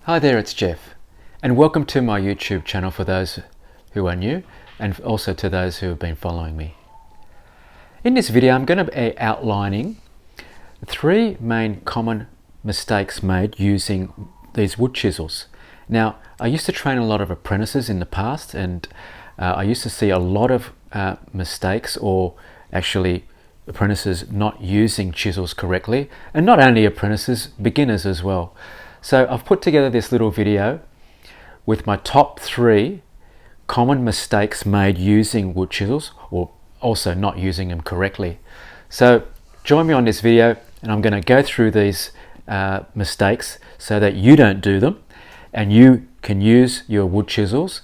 Hi there, it's Jeff, and welcome to my YouTube channel for those who are new and also to those who have been following me. In this video, I'm going to be outlining three main common mistakes made using these wood chisels. Now, I used to train a lot of apprentices in the past, and I used to see a lot of mistakes, or actually apprentices not using chisels correctly, and not only apprentices, beginners as well. So I've put together this little video with my top three common mistakes made using wood chisels, or also not using them correctly. So join me on this video, and I'm going to go through these mistakes so that you don't do them and you can use your wood chisels,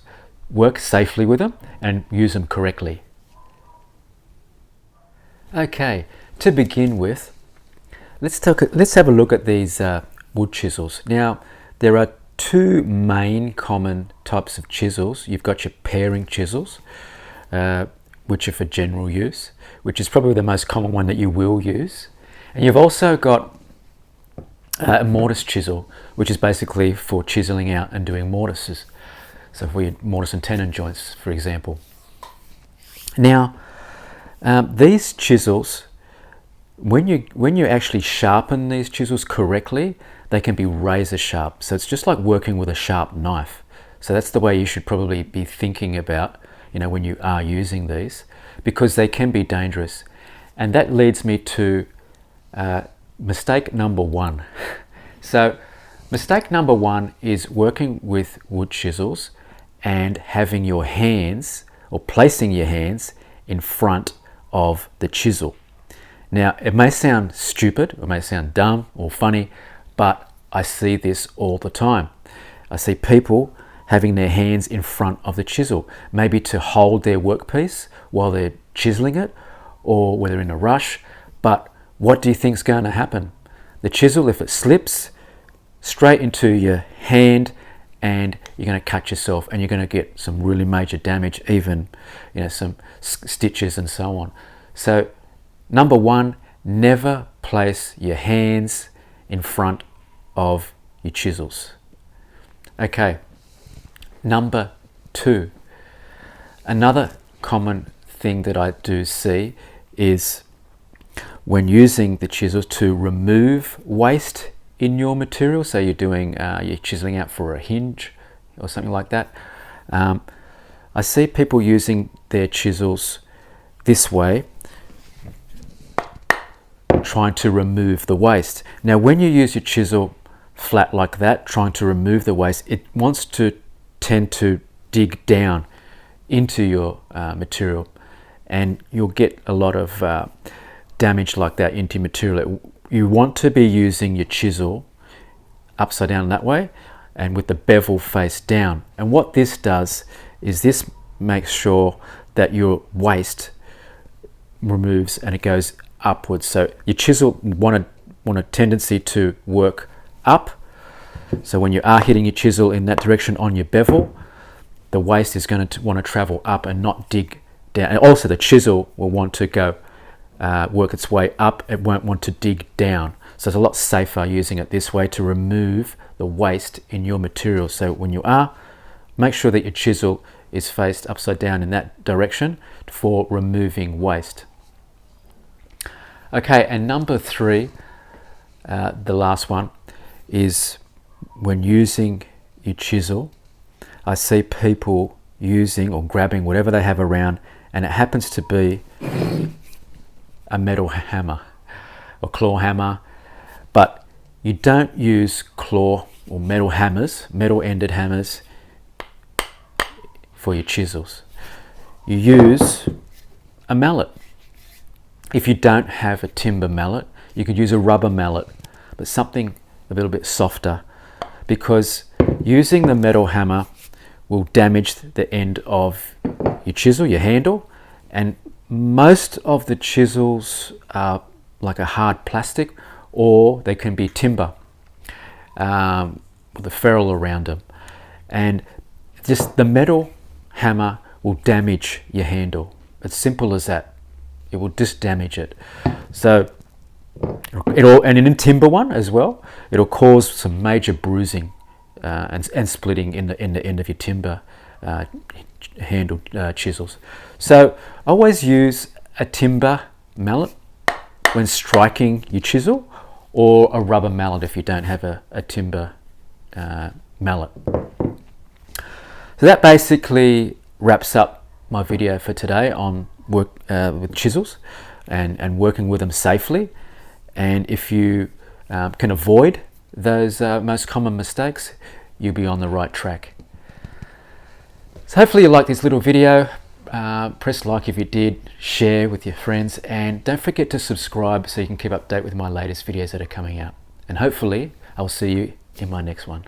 work safely with them and use them correctly. Okay, to begin with, let's have a look at these wood chisels. Now, there are two main common types of chisels. You've got your paring chisels, which are for general use, which is probably the most common one that you will use. And you've also got a mortise chisel, which is basically for chiseling out and doing mortises. So for your mortise and tenon joints, for example. Now, these chisels, when you actually sharpen these chisels correctly, they can be razor sharp. So it's just like working with a sharp knife. So that's the way you should probably be thinking about, when you are using these, because they can be dangerous. And that leads me to mistake number one. So mistake number one is working with wood chisels and having your hands, or placing your hands in front of the chisel. Now, it may sound stupid, it may sound dumb or funny, but I see this all the time. I see people having their hands in front of the chisel, maybe to hold their workpiece while they're chiseling it, or when they're in a rush. But what do you think's going to happen? The chisel, if it slips, straight into your hand, and you're going to cut yourself, and you're going to get some really major damage, even some stitches and so on. So number one, never place your hands in front of your chisels. Okay, number two, another common thing that I do see is when using the chisels to remove waste in your material. So you're you're chiseling out for a hinge or something like that. I see people using their chisels this way, trying to remove the waste. Now, when you use your chisel flat like that, trying to remove the waste, it wants to tend to dig down into your material, and you'll get a lot of damage like that into your material. You want to be using your chisel upside down that way, and with the bevel face down. And what this does is this makes sure that your waste removes and it goes upwards. So your chisel want a tendency to work up. So when you are hitting your chisel in that direction on your bevel, the waste is going to want to travel up and not dig down. And also the chisel will want to go work its way up. It won't want to dig down. So it's a lot safer using it this way to remove the waste in your material. So when you are, make sure that your chisel is faced upside down in that direction for removing waste. Okay, and number three, the last one, is when using your chisel, I see people using or grabbing whatever they have around, and it happens to be a metal hammer or claw hammer, but you don't use claw or metal hammers, metal-ended hammers for your chisels. You use a mallet. If you don't have a timber mallet, you could use a rubber mallet, but something a little bit softer, because using the metal hammer will damage the end of your chisel, your handle, and most of the chisels are like a hard plastic, or they can be timber with a ferrule around them, and just the metal hammer will damage your handle. It's simple as that. It will just damage it. So and in a timber one as well, it'll cause some major bruising and splitting in the end of your timber handled chisels. So always use a timber mallet when striking your chisel, or a rubber mallet if you don't have a timber mallet. So that basically wraps up my video for today on work with chisels and working with them safely. And if you can avoid those most common mistakes, you'll be on the right track. So hopefully you like this little video. Press like if you did, share with your friends, and don't forget to subscribe so you can keep up to date with my latest videos that are coming out. And hopefully I'll see you in my next one.